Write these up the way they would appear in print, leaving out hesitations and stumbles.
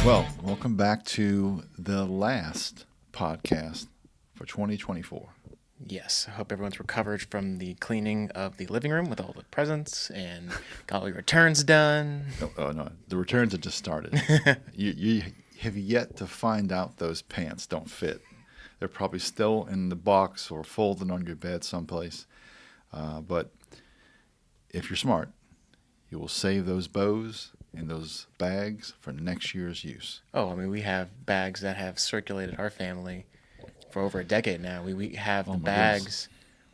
Well, welcome back to the last podcast for 2024. Yes, I hope everyone's recovered from the cleaning of the living room with all the presents and got all your returns done. No, the returns have just started. you have yet to find out those pants don't fit. They're probably still in the box or folded on your bed someplace. But if you're smart, you will save those bows and those bags for next year's use. Oh, I mean, we have bags that have circulated our family for over a decade now. We have the bags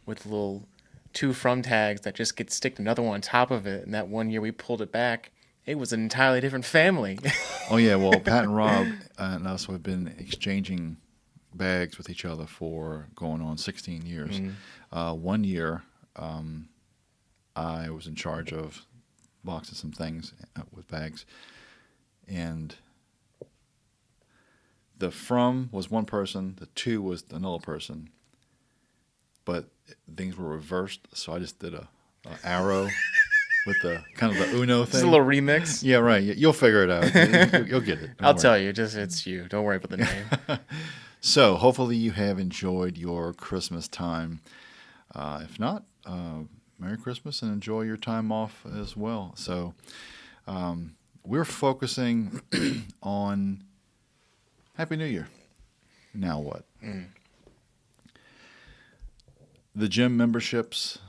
with little two from tags that just get sticked another one on top of it. And that one year we pulled it back, it was an entirely different family. Oh, yeah. Well, Pat and Rob and us have been exchanging bags with each other for going on 16 years. Mm-hmm. 1 year, I was in charge of boxing some things with bags. And the from was one person, the to was another person. But things were reversed, so I just did a arrow with the kind of the Uno thing. Just a little remix. Yeah, right. You'll figure it out. You'll get it. I'll tell you. It's you. Don't worry about the name. So hopefully you have enjoyed your Christmas time. If not, Merry Christmas and enjoy your time off as well. So we're focusing on Happy New Year. Now what? The gym memberships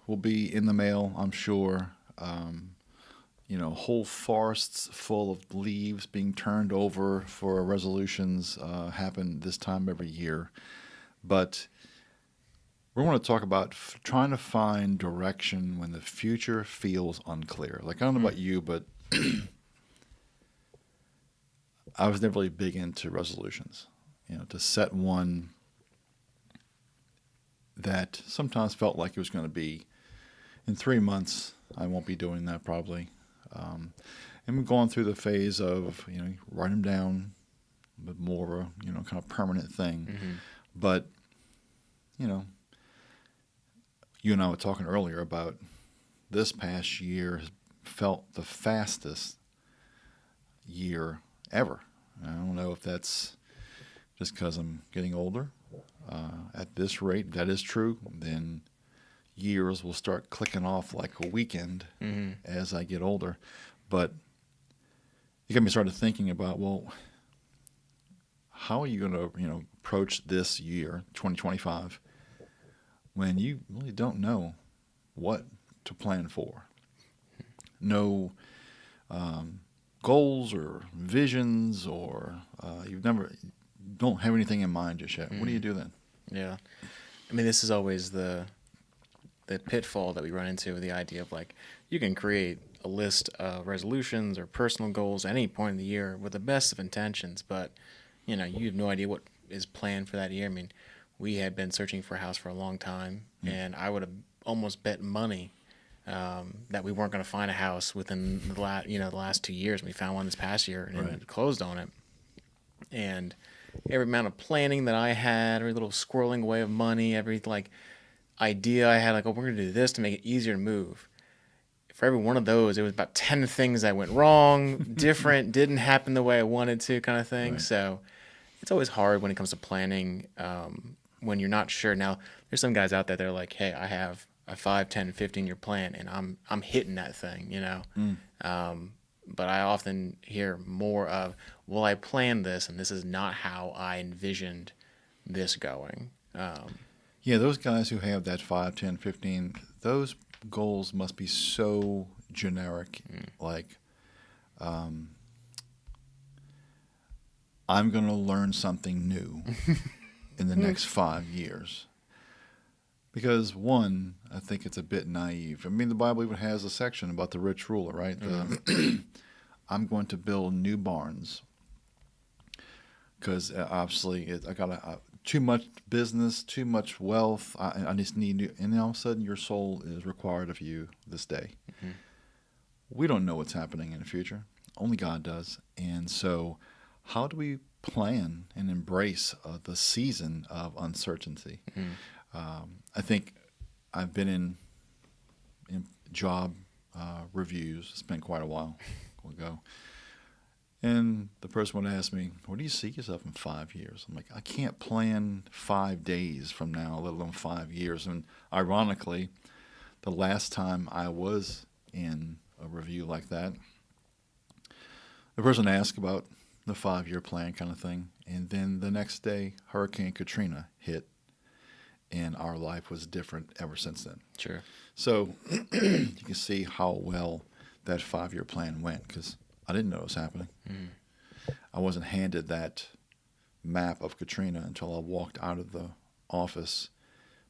will be in the mail, I'm sure. Whole forests full of leaves being turned over for resolutions happen this time every year. But we want to talk about trying to find direction when the future feels unclear. Like, I don't know about you, but I was never really big into resolutions. To set one that sometimes felt like it was going to be in 3 months. I won't be doing that probably. And we're going through the phase of, write them down, but more of a, kind of permanent thing. Mm-hmm. But, you and I were talking earlier about this past year has felt the fastest year ever. I don't know if that's just because I'm getting older. At this rate, that is true. Then years will start clicking off like a weekend as I get older. But you got me started thinking about, well, how are you going to, approach this year, 2025, when you really don't know what to plan for? No goals or visions, or don't have anything in mind just yet. What do you do then? Yeah. I mean, this is always the pitfall that we run into with the idea of, like, you can create a list of resolutions or personal goals at any point in the year with the best of intentions, but, you have no idea what is planned for that year. I mean, we had been searching for a house for a long time, and I would have almost bet money that we weren't going to find a house within the last 2 years. We found one this past year and it closed on it. And every amount of planning that I had, every little squirreling away of money, every idea I had, we're going to do this to make it easier to move. For every one of those, it was about 10 things that went wrong, different, didn't happen the way I wanted to, kind of thing. Right. So it's always hard when it comes to planning when you're not sure. Now, there's some guys out there that are like, hey, I have a 5, 10, 15-year plan, and I'm hitting that thing, But I often hear more of, well, I planned this, and this is not how I envisioned this going. Yeah, those guys who have that 5, 10, 15, those goals must be so generic. Like, I'm going to learn something new in the next 5 years. Because, one, I think it's a bit naive. I mean, the Bible even has a section about the rich ruler, right? I'm going to build new barns because obviously I got too much business, too much wealth. I just need new. And then all of a sudden, your soul is required of you this day. Mm-hmm. We don't know what's happening in the future. Only God does. And so, how do we plan and embrace the season of uncertainty? Mm-hmm. I think I've been in job reviews. It's been quite a while ago. And the person would ask me, where do you see yourself in 5 years? I'm like, I can't plan 5 days from now, let alone 5 years. And ironically, the last time I was in a review like that, the person asked about the 5 year plan kind of thing. And then the next day, Hurricane Katrina hit, and our life was different ever since then. Sure. So you can see how well that 5 year plan went, because I didn't know it was happening. Mm. I wasn't handed that map of Katrina until I walked out of the office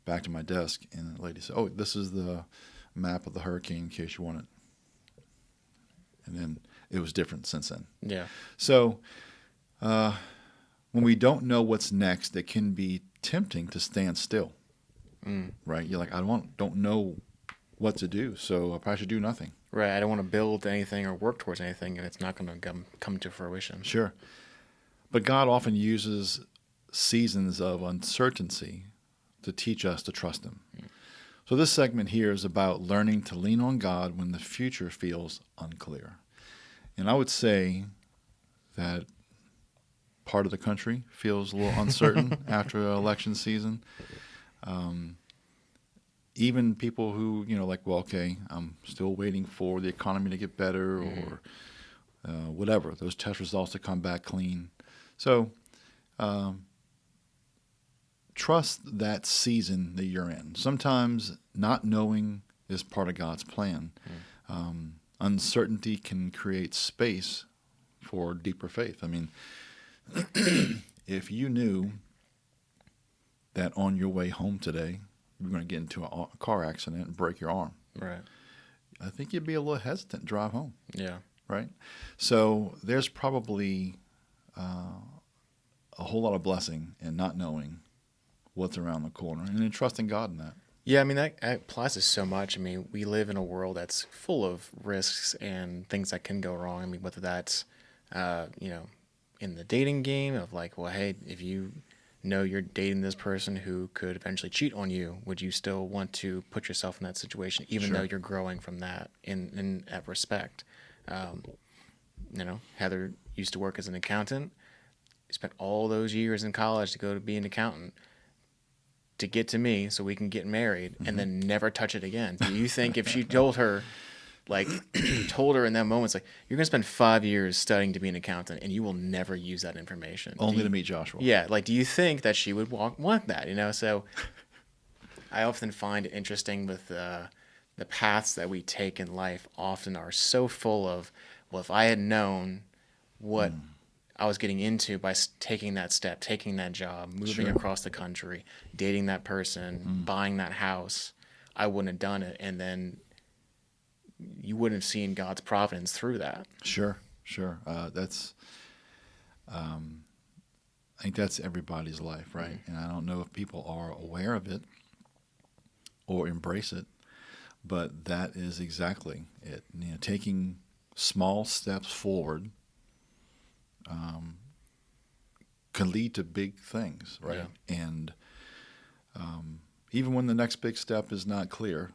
back to my desk, and the lady said, "Oh, this is the map of the hurricane in case you want it." And then it was different since then. Yeah. So when we don't know what's next, it can be tempting to stand still, right? You're like, don't know what to do, so I probably should do nothing. Right. I don't want to build anything or work towards anything if it's not going to come to fruition. Sure. But God often uses seasons of uncertainty to teach us to trust Him. So this segment here is about learning to lean on God when the future feels unclear. And I would say that part of the country feels a little uncertain after election season. Even people who, like, well, okay, I'm still waiting for the economy to get better or whatever, those test results to come back clean. So trust that season that you're in. Sometimes not knowing is part of God's plan. Uncertainty can create space for deeper faith. I mean, if you knew that on your way home today, you're going to get into a car accident and break your arm, Right. I think you'd be a little hesitant to drive home. Yeah. Right? So there's probably a whole lot of blessing in not knowing what's around the corner and in trusting God in that. Yeah, I mean, that applies to so much. I mean, we live in a world that's full of risks and things that can go wrong. I mean, whether that's, in the dating game of like, well, hey, if you know you're dating this person who could eventually cheat on you, would you still want to put yourself in that situation, even Sure. though you're growing from that in at respect? Heather used to work as an accountant. Spent all those years in college to go to be an accountant to get to me so we can get married and then never touch it again. Do you think if she told her in that moment, it's like, you're going to spend 5 years studying to be an accountant and you will never use that information? Only to meet Joshua. Yeah. Like, do you think that she would want that, So I often find it interesting with the paths that we take in life often are so full of, well, if I had known what I was getting into by taking that step, taking that job, moving Sure. across the country, dating that person, buying that house, I wouldn't have done it. And then you wouldn't have seen God's providence through that. Sure. I think that's everybody's life, right? And I don't know if people are aware of it or embrace it, but that is exactly it. Taking small steps forward can lead to big things, right? Yeah. And even when the next big step is not clear,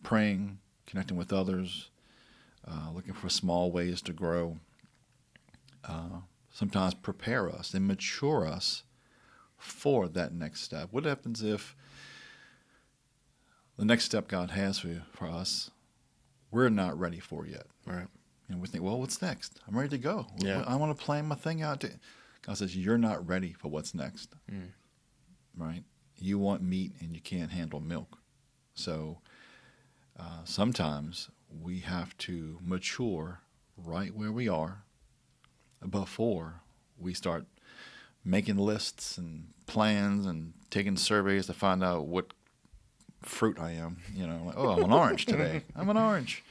praying, connecting with others, looking for small ways to grow, sometimes prepare us and mature us for that next step. What happens if the next step God has for us, we're not ready for yet? Right. And we think, well, what's next? I'm ready to go. Yeah. I want to plan my thing out. God says, you're not ready for what's next. Right? You want meat and you can't handle milk. So sometimes we have to mature right where we are before we start making lists and plans and taking surveys to find out what fruit I am. Like, oh, I'm an orange today. I'm an orange.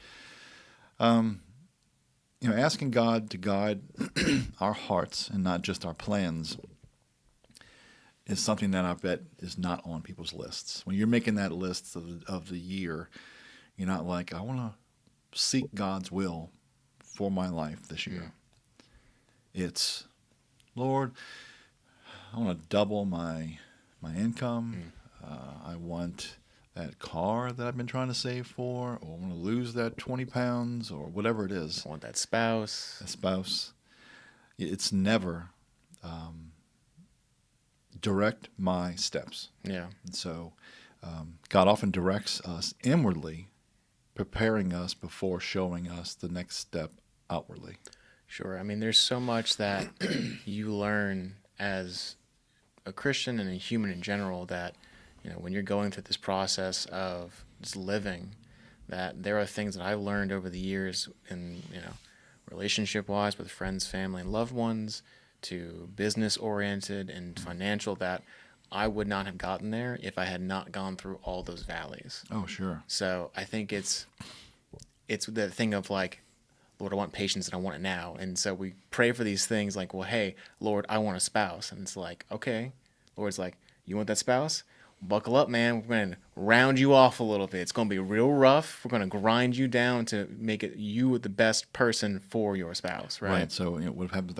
Asking God to guide our hearts and not just our plans is something that I bet is not on people's lists. When you're making that list of the year, you're not like, I want to seek God's will for my life this year. It's, Lord, I want to double my income. I want that car that I've been trying to save for, or I want to lose that 20 pounds, or whatever it is. I want that spouse. A spouse. It's never direct my steps. Yeah. And so God often directs us inwardly, preparing us before showing us the next step outwardly. Sure. I mean, there's so much that you learn as a Christian and a human in general that, when you're going through this process of just living, that there are things that I've learned over the years in, relationship-wise with friends, family, and loved ones, to business-oriented and financial, that I would not have gotten there if I had not gone through all those valleys. Oh, sure. So I think it's the thing of like, Lord, I want patience and I want it now. And so we pray for these things like, well, hey, Lord, I want a spouse. And it's like, okay. Lord's like, you want that spouse? Buckle up, man. We're going to round you off a little bit. It's going to be real rough. We're going to grind you down to make it you the best person for your spouse, right? Right. So what happens?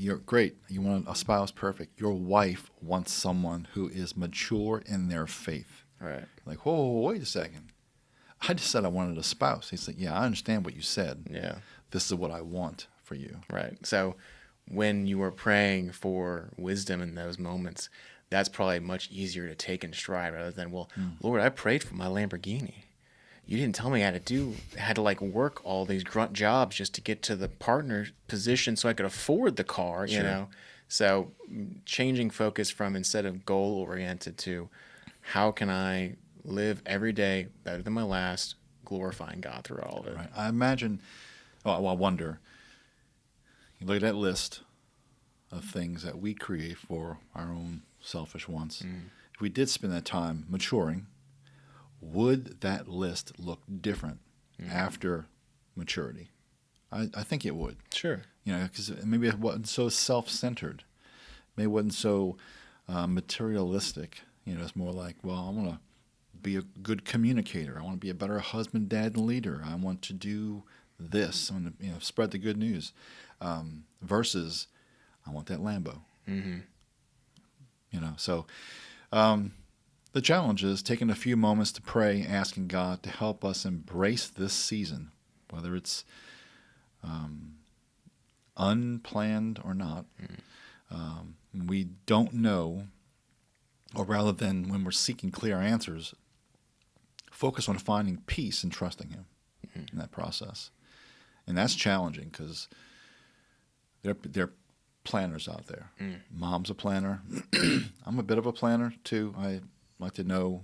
You're great. You want a spouse, perfect. Your wife wants someone who is mature in their faith. Right. Like, whoa, wait a second. I just said I wanted a spouse. He said, yeah, I understand what you said. Yeah. This is what I want for you. Right. So when you are praying for wisdom in those moments, that's probably much easier to take in stride rather than, well, Lord, I prayed for my Lamborghini. You didn't tell me I had to like work all these grunt jobs just to get to the partner position so I could afford the car, Sure. you know? So changing focus from instead of goal oriented to how can I live every day better than my last, glorifying God through all of it. Right. I imagine, I wonder, you look at that list of things that we create for our own selfish wants. If we did spend that time maturing, would that list look different after maturity? I think it would. Sure. Because maybe it wasn't so self-centered. Maybe it wasn't so materialistic. It's more like, well, I want to be a good communicator. I want to be a better husband, dad, and leader. I want to do this. I want to spread the good news. Versus, I want that Lambo. Mm-hmm. So the challenge is taking a few moments to pray, asking God to help us embrace this season, whether it's unplanned or not. We don't know, or rather than when we're seeking clear answers, focus on finding peace and trusting Him in that process. And that's challenging because there are planners out there. Mom's a planner. I'm a bit of a planner too. I like to know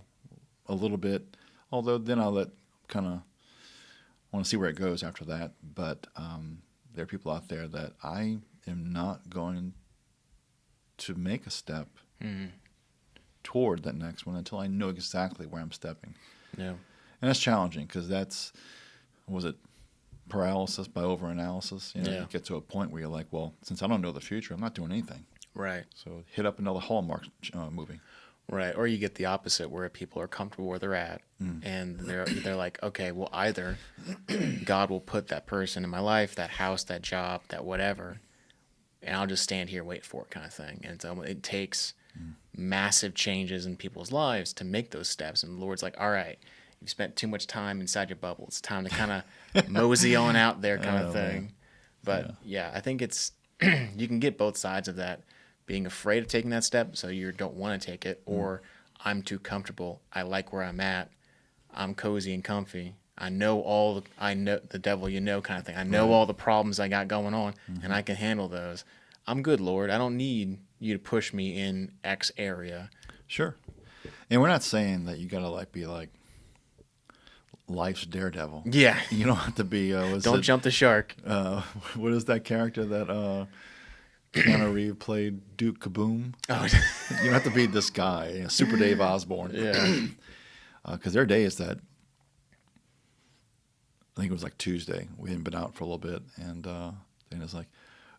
a little bit, although then I'll want to see where it goes after that. But there are people out there that I am not going to make a step toward that next one until I know exactly where I'm stepping. Yeah. And that's challenging because paralysis by overanalysis. You get to a point where you're like, well, since I don't know the future, I'm not doing anything. Right. So hit up another Hallmark movie. Right. Or you get the opposite where people are comfortable where they're at and they're like, okay, well, either God will put that person in my life, that house, that job, that whatever, and I'll just stand here and wait for it kind of thing. And so it takes massive changes in people's lives to make those steps. And the Lord's like, all right, you've spent too much time inside your bubble. It's time to kind of mosey on out there kind of thing. Man. But yeah, I think it's you can get both sides of that. Being afraid of taking that step, so you don't want to take it, or I'm too comfortable. I like where I'm at. I'm cozy and comfy. I know the devil kind of thing. I know all the problems I got going on, and I can handle those. I'm good, Lord. I don't need you to push me in X area. Sure. And we're not saying that you got to be like life's daredevil. Yeah. You don't have to be. Don't jump the shark. What is that character that Keanu Reeves played? Duke Kaboom. Oh. You don't have to be this guy, Super Dave Osborne. Yeah. Because there are days that I think it was like Tuesday. We hadn't been out for a little bit, and Dana's like,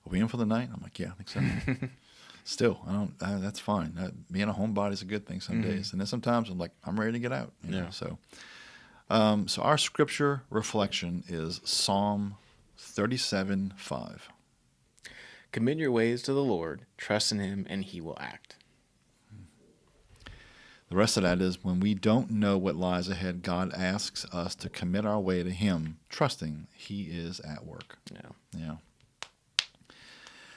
"Are we in for the night?" I'm like, "Yeah, I think so." Still, I don't. That's fine. Being a homebody is a good thing some days, and then sometimes I'm like, I'm ready to get out. You know? So our scripture reflection is Psalm 37:5. Commit your ways to the Lord, trust in Him, and He will act. The rest of that is when we don't know what lies ahead, God asks us to commit our way to Him, trusting He is at work. Yeah. Yeah.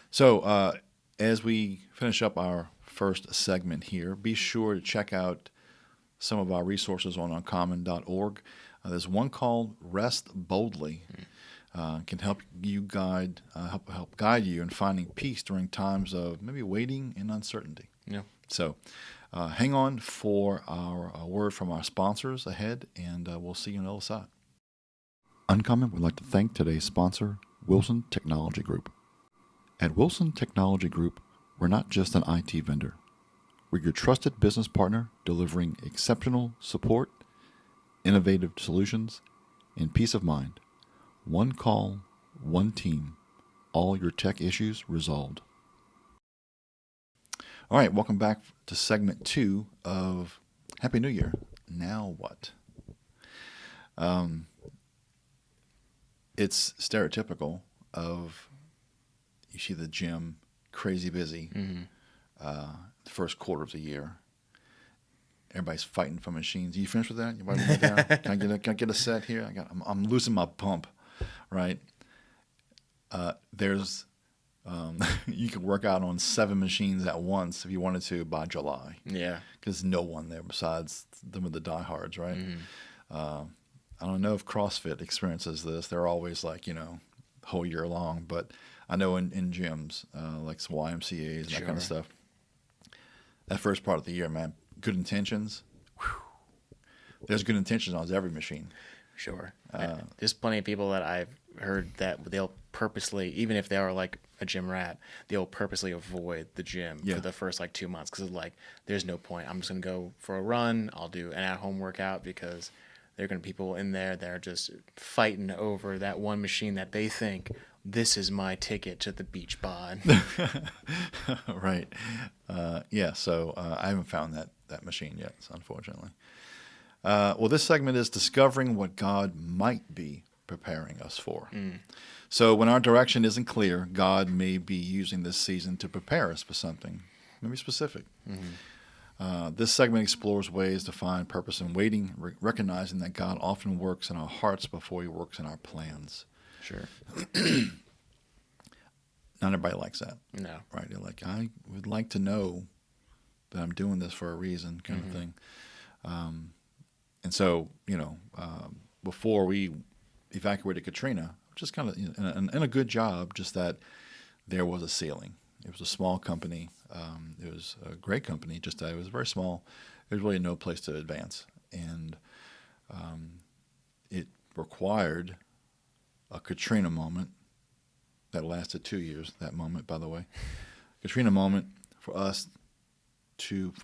So as we finish up our first segment here, be sure to check out some of our resources on uncommon.org. There's one called Rest Boldly. Can help guide you in finding peace during times of maybe waiting and uncertainty. Yeah. So hang on for our word from our sponsors ahead, and we'll see you on the other side. Uncommon would like to thank today's sponsor, Wilson Technology Group. At Wilson Technology Group, we're not just an IT vendor. We're your trusted business partner delivering exceptional support, innovative solutions, and peace of mind. One call, one team, all your tech issues resolved. All right, welcome back to segment 2 of Happy New Year. Now what? It's stereotypical of you see the gym crazy busy the first quarter of the year. Everybody's fighting for machines. Are you finished with that? You writing that down? Can I get a set here? I'm losing my pump, right? There's you can work out on 7 machines at once if you wanted to by July. Yeah. Because no one there besides them of the diehards, right? I don't know if CrossFit experiences this. They're always like, whole year long. But I know in gyms, like some YMCAs and that kind of stuff, that first part of the year, man, good intentions. Whew, there's good intentions on every machine. Sure. There's plenty of people that I've heard that they'll purposely, even if they are like a gym rat, they'll purposely avoid the gym for the first 2 months because it's like, there's no point. I'm just going to go for a run. I'll do an at-home workout because there are going to be people in there that are just fighting over that one machine that they think, this is my ticket to the beach bod. Right. So I haven't found that machine yet, unfortunately. Well, this segment is discovering what God might be preparing us for. So when our direction isn't clear, God may be using this season to prepare us for something, maybe specific. This segment explores ways to find purpose in waiting, recognizing that God often works in our hearts before He works in our plans. Sure. Not everybody likes that. No. Right? They're like, I would like to know that I'm doing this for a reason, kind of thing. And so, before we evacuated Katrina, just kind of and a good job, just that there was a ceiling. It was a small company. It was a great company, just that it was very small. There was really no place to advance. And it required a Katrina moment that lasted 2 years, that moment, by the way. Katrina moment for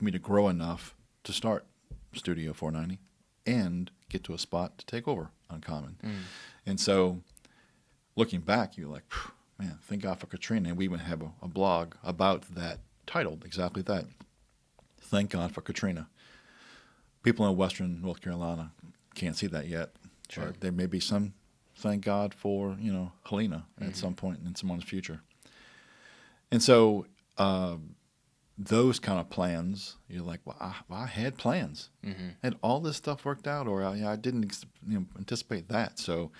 me to grow enough to start Studio 490 and get to a spot to take over Uncommon. And so looking back, you're like, man, thank God for Katrina. And we even have a blog about that, titled exactly that. Thank God for Katrina. People in Western North Carolina can't see that yet. Sure. But there may be some thank God for, Helena at some point in someone's future. And so those kind of plans, you're like, well, I had plans. Had all this stuff worked out, or I didn't anticipate that. So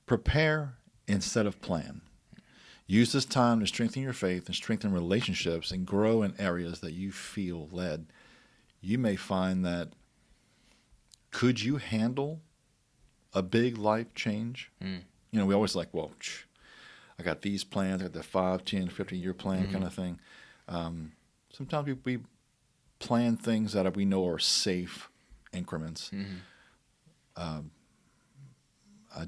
prepare instead of plan. Use this time to strengthen your faith and strengthen relationships and grow in areas that you feel led. You may find that, could you handle a big life change? We always like, well, I got these plans, I got the 5, 10, 15-year plan kind of thing. Sometimes we plan things that we know are safe increments. I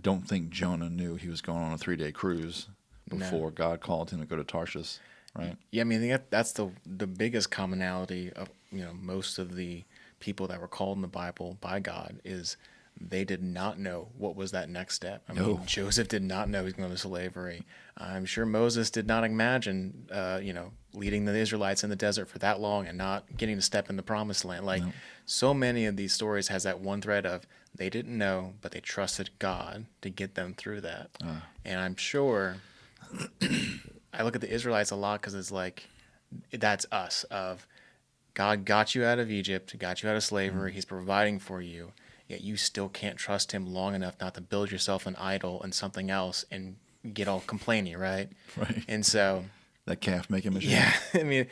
don't think Jonah knew he was going on a 3-day cruise before God called him to go to Tarshish, right? Yeah, I mean, that's the biggest commonality of most of the people that were called in the Bible by God is they did not know what was that next step. I mean, Joseph did not know he was going to slavery. I'm sure Moses did not imagine, leading the Israelites in the desert for that long and not getting to step in the promised land. So many of these stories has that one thread of they didn't know, but they trusted God to get them through that. And I'm sure I look at the Israelites a lot because it's like, that's us of God got you out of Egypt, got you out of slavery. He's providing for you, yet you still can't trust him long enough not to build yourself an idol and something else and get all complainy, right? Right. And so, That calf making machine. yeah, I mean,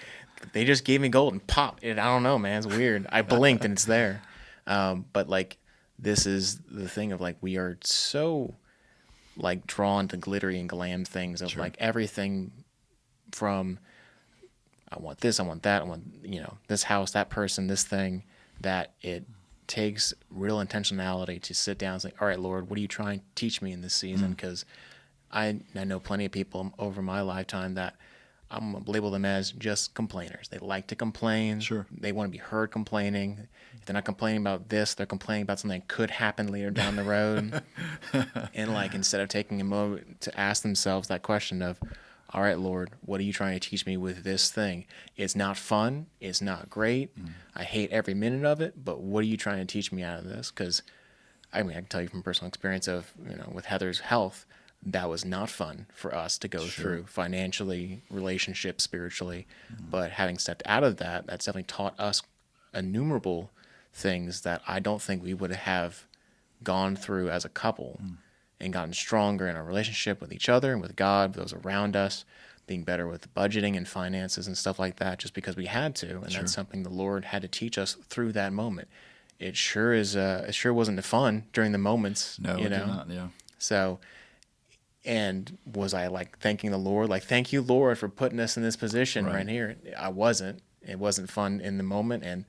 they just gave me gold and pop. I don't know, man. It's weird. I blinked and it's there. But like, this is the thing of like, we are so like drawn to glittery and glam things of Sure. like everything from I want this, I want that, I want, this house, that person, this thing, that it takes real intentionality to sit down and say, all right, Lord, what are you trying to teach me in this season? Because I know plenty of people over my lifetime that I'm going to label them as just complainers. They like to complain. Sure. They want to be heard complaining. If they're not complaining about this, they're complaining about something that could happen later down the road. And like, instead of taking a moment to ask themselves that question of, all right, Lord, what are you trying to teach me with this thing? It's not fun. It's not great. I hate every minute of it, but what are you trying to teach me out of this? Because, I mean, I can tell you from personal experience of, with Heather's health, that was not fun for us to go through financially, relationship, spiritually. But having stepped out of that, that's definitely taught us innumerable things that I don't think we would have gone through as a couple and gotten stronger in our relationship with each other and with God, with those around us, being better with budgeting and finances and stuff like that, just because we had to. And that's something the Lord had to teach us through that moment. It sure is. It sure wasn't fun during the moments. No, it did not. Yeah. So, and was I like thanking the Lord? Like, thank you, Lord, for putting us in this position right here. I wasn't. It wasn't fun in the moment. And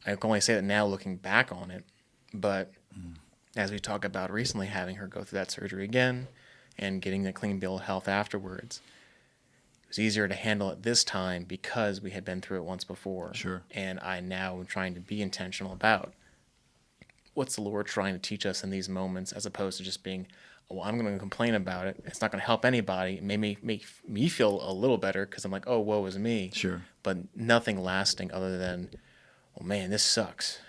I can only say that now looking back on it. But as we talked about recently, having her go through that surgery again and getting the clean bill of health afterwards, it was easier to handle it this time because we had been through it once before. Sure. And I now am trying to be intentional about what's the Lord trying to teach us in these moments, as opposed to just being, well, I'm going to complain about it. It's not going to help anybody. It may make me feel a little better because I'm like, oh, woe is me. Sure. But nothing lasting other than, oh, man, this sucks.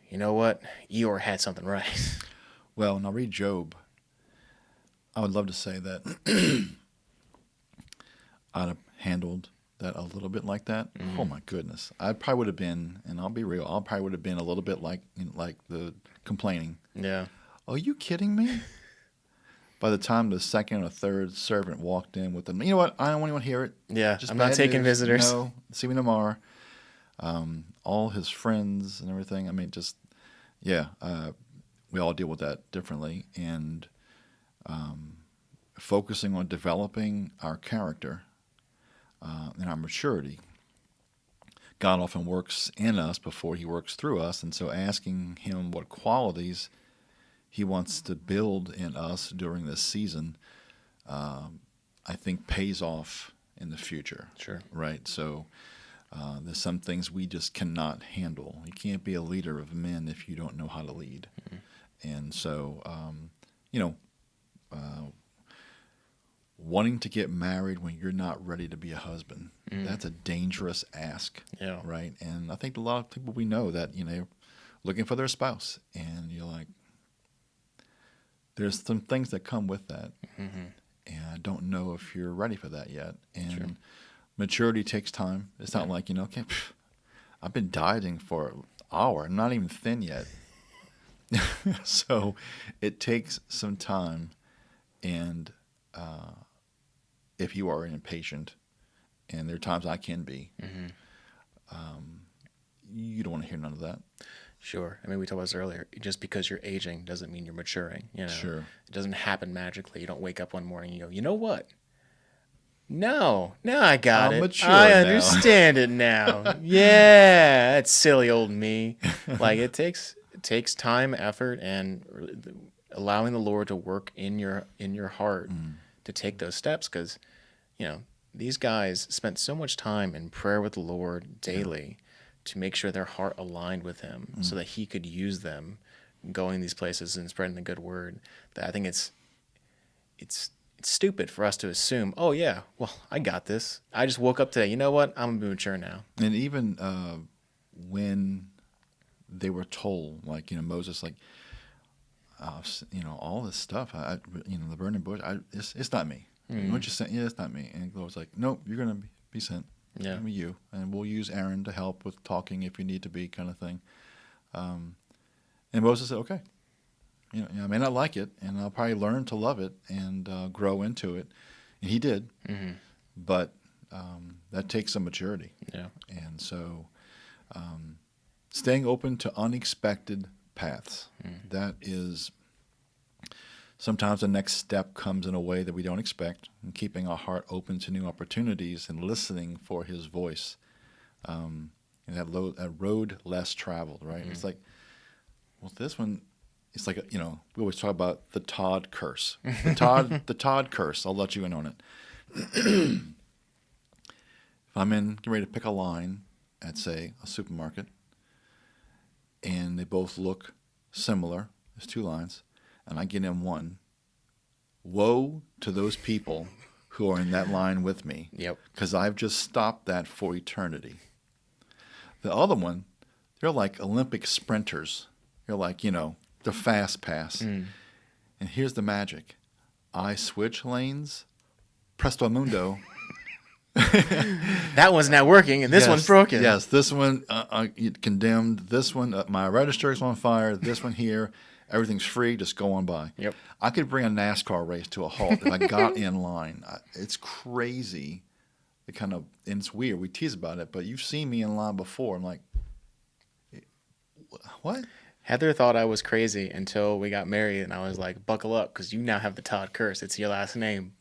You know what? Eeyore had something right. Well, now read Job. I would love to say that I'd have handled that a little bit like that. Oh my goodness, I probably would have been, and I'll be real, I probably would have been a little bit like the complaining. Yeah. Are you kidding me? By the time the second or third servant walked in with them, you know what? I don't want anyone to hear it. Yeah, Just I'm not bad taking news. visitors. No, see me tomorrow. All his friends and everything. I mean, just yeah. We all deal with that differently, and focusing on developing our character and our maturity. God often works in us before he works through us, and so asking him what qualities he wants to build in us during this season, I think pays off in the future. Sure. Right? So there's some things we just cannot handle. You can't be a leader of men if you don't know how to lead. And so, wanting to get married when you're not ready to be a husband, that's a dangerous ask. Yeah. Right? And I think a lot of people we know that, looking for their spouse, and you're like, there's some things that come with that. And I don't know if you're ready for that yet. And maturity takes time. It's not like, okay, I've been dieting for an hour. I'm not even thin yet. So it takes some time. And if you are impatient, and there are times I can be, you don't want to hear none of that. Sure. I mean, we talked about this earlier. Just because you're aging doesn't mean you're maturing. Sure. It doesn't happen magically. You don't wake up one morning and you go, you know what? No, I got I'm it. mature I now." understand it now. Yeah, that's silly old me. Like it takes time, effort, and allowing the Lord to work in your heart to take those steps. Because these guys spent so much time in prayer with the Lord daily to make sure their heart aligned with Him, so that He could use them going these places and spreading the good word. That I think it's stupid for us to assume, oh yeah, well, I got this. I just woke up today. You know what? I'm gonna be mature now. And even when they were told, like, Moses, like, all this stuff, the burning bush, it's not me. What you sent? Yeah, it's not me. And the Lord's like, nope, you're gonna be sent. Yeah. you, and we'll use Aaron to help with talking if you need to be, kind of thing. And Moses said, okay. I may not like it, and I'll probably learn to love it and grow into it. And he did, but that takes some maturity. Yeah. And so staying open to unexpected paths, that is sometimes the next step comes in a way that we don't expect, and keeping our heart open to new opportunities and listening for his voice. And that road less traveled, right? It's like, well, this one, it's like, we always talk about the Todd curse. The Todd curse, I'll let you in on it. If I'm getting ready to pick a line at, say, a supermarket, and they both look similar, there's two lines, and I get in one, woe to those people who are in that line with me. Yep. Because I've just stopped that for eternity. The other one, they're like Olympic sprinters. They're like, the fast pass. And here's the magic. I switch lanes, presto mundo. That one's not working, and this one's broken. Yes, this one condemned. This one, my register is on fire. This one here, everything's free. Just go on by. Yep. I could bring a NASCAR race to a halt if I got in line. It's crazy. And it's weird. We tease about it, but you've seen me in line before. I'm like, what? Heather thought I was crazy until we got married, and I was like, buckle up, because you now have the Todd curse. It's your last name.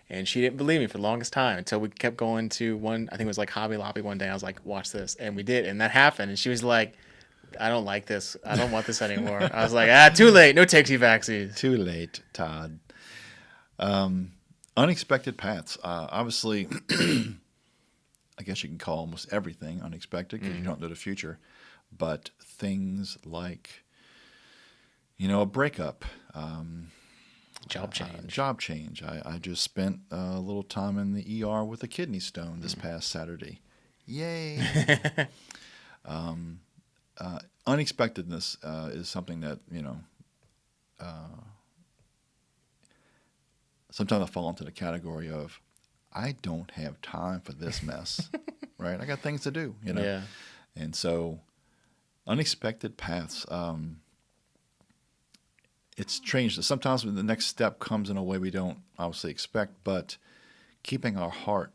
And she didn't believe me for the longest time until we kept going to one, I think it was like Hobby Lobby one day. I was like, watch this. And we did. And that happened. And she was like, I don't like this. I don't want this anymore. I was like, too late. No taxi vaccines. Too late, Todd. Unexpected paths. Obviously, I guess you can call almost everything unexpected because you don't know the future. But things like, a breakup. Job change. Job change. I just spent a little time in the ER with a kidney stone this past Saturday. Yay! Unexpectedness is something that, sometimes I fall into the category of, I don't have time for this mess, right? I got things to do, Yeah. And so unexpected paths, it's changed. Sometimes the next step comes in a way we don't obviously expect, but keeping our heart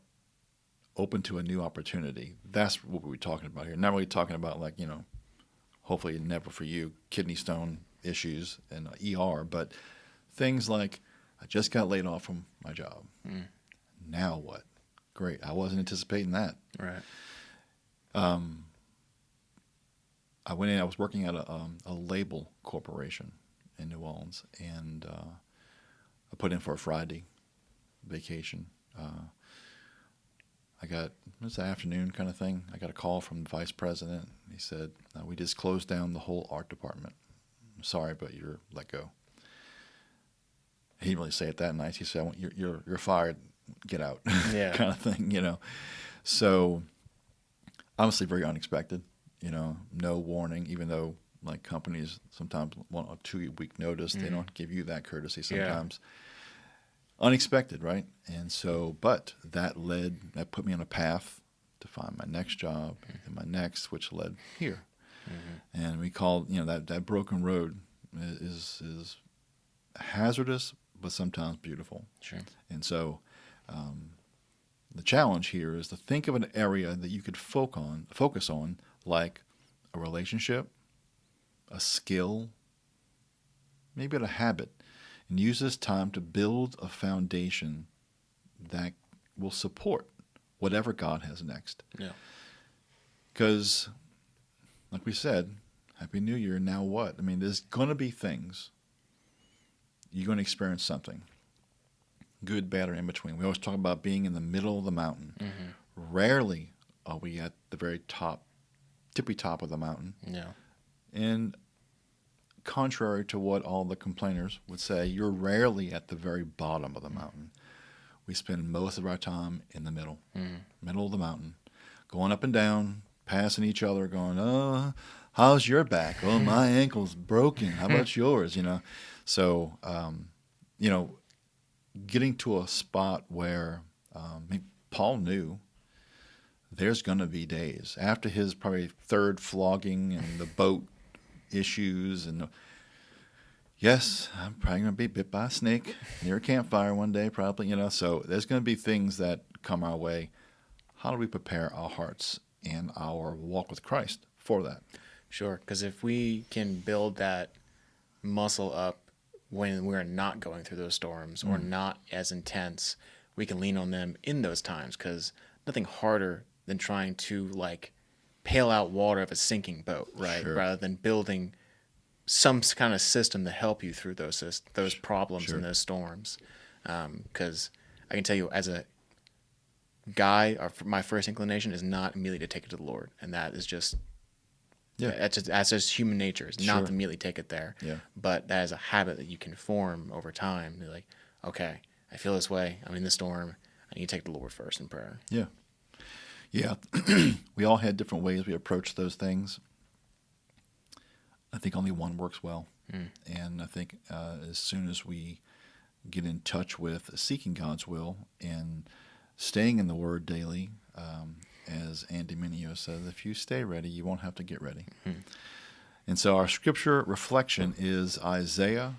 open to a new opportunity, that's what we're talking about here. Not really talking about hopefully never for you, kidney stone issues and ER, but things like, I just got laid off from my job. Now what? Great. I wasn't anticipating that. Right. I went in, I was working at a label corporation in New Orleans, and I put in for a Friday vacation. I got, this afternoon kind of thing, I got a call from the vice president. He said, we just closed down the whole art department. I'm sorry, but you're let go. He didn't really say it that nice. He said, you're fired, get out, Yeah. kind of thing, So obviously very unexpected, no warning, even though like companies sometimes want a 2-week notice. They don't give you that courtesy sometimes. Yeah. Unexpected, right? And so, but that put me on a path to find my next job and my next, which led here. And we called, that broken road is hazardous, but sometimes beautiful. Sure. And so the challenge here is to think of an area that you could focus on, like a relationship, a skill, maybe a habit, and use this time to build a foundation that will support whatever God has next. Yeah. Because, like we said, Happy New Year, now what? I mean, there's going to be things. You're going to experience something. Good, bad, or in between. We always talk about being in the middle of the mountain. Rarely are we at the very top, tippy top of the mountain. Yeah. And contrary to what all the complainers would say, you're rarely at the very bottom of the mountain. We spend most of our time in the middle of the mountain, going up and down, passing each other, going, how's your back? Oh, my ankle's broken. How about yours? So, getting to a spot where Paul knew there's going to be days after his probably third flogging and the boat issues and yes, I'm probably going to be bit by a snake near a campfire one day, probably, so there's going to be things that come our way. How do we prepare our hearts and our walk with Christ for that? Sure, because if we can build that muscle up when we're not going through those storms or not as intense, we can lean on them in those times, because nothing harder than trying to pail out water of a sinking boat, right? Sure. Rather than building some kind of system to help you through those problems Sure. and those storms. Because I can tell you, as a guy, my first inclination is not immediately to take it to the Lord, and that is just that's just human nature. It's not Sure. to immediately take it there, Yeah. but that is a habit that you can form over time. You're like, okay, I feel this way. I'm in the storm. I need to take the Lord first in prayer. Yeah. Yeah. We all had different ways we approach those things. I think only one works well. And I think as soon as we get in touch with seeking God's will and staying in the Word daily, as Andy Mineo says, if you stay ready, you won't have to get ready. And so our scripture reflection is Isaiah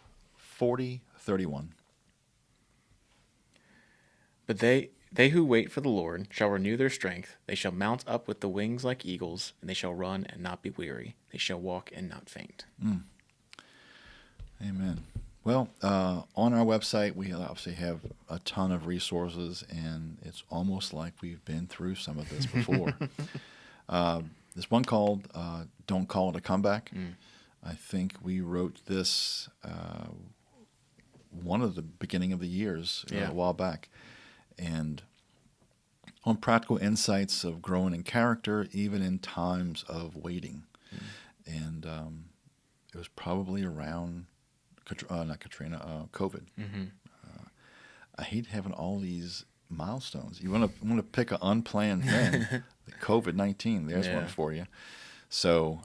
40:31. But they who wait for the Lord shall renew their strength. They shall mount up with the wings like eagles, and they shall run and not be weary. They shall walk and not faint. Amen. Well, on our website, we obviously have a ton of resources, and it's almost like we've been through some of this before. There's one called Don't Call It a Comeback. I think we wrote this one of the beginning of the years a while back. And on practical insights of growing in character, even in times of waiting. And it was probably around, COVID. I hate having all these milestones. You want to pick an unplanned thing, COVID-19. There's one for you. So,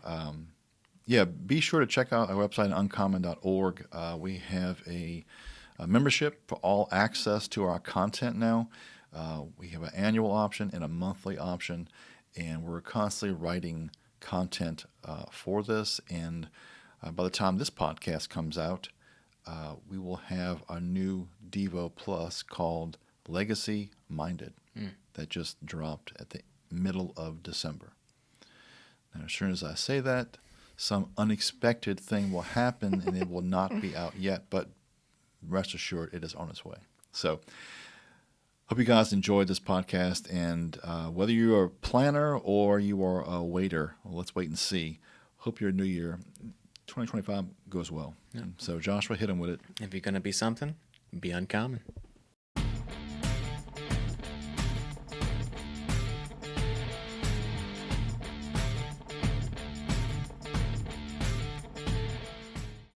be sure to check out our website, uncommen.org. We have a membership for all access to our content now. We have an annual option and a monthly option, and we're constantly writing content for this. And by the time this podcast comes out, we will have a new Devo Plus called Legacy Minded that just dropped at the middle of December. Now, as soon as I say that, some unexpected thing will happen and it will not be out yet, but rest assured it is on its way. So hope you guys enjoyed this podcast, and whether you're a planner or you are a waiter, well, let's wait and see. Hope your new year 2025 goes well. So Joshua, hit him with it. If you're going to be something, be uncommon.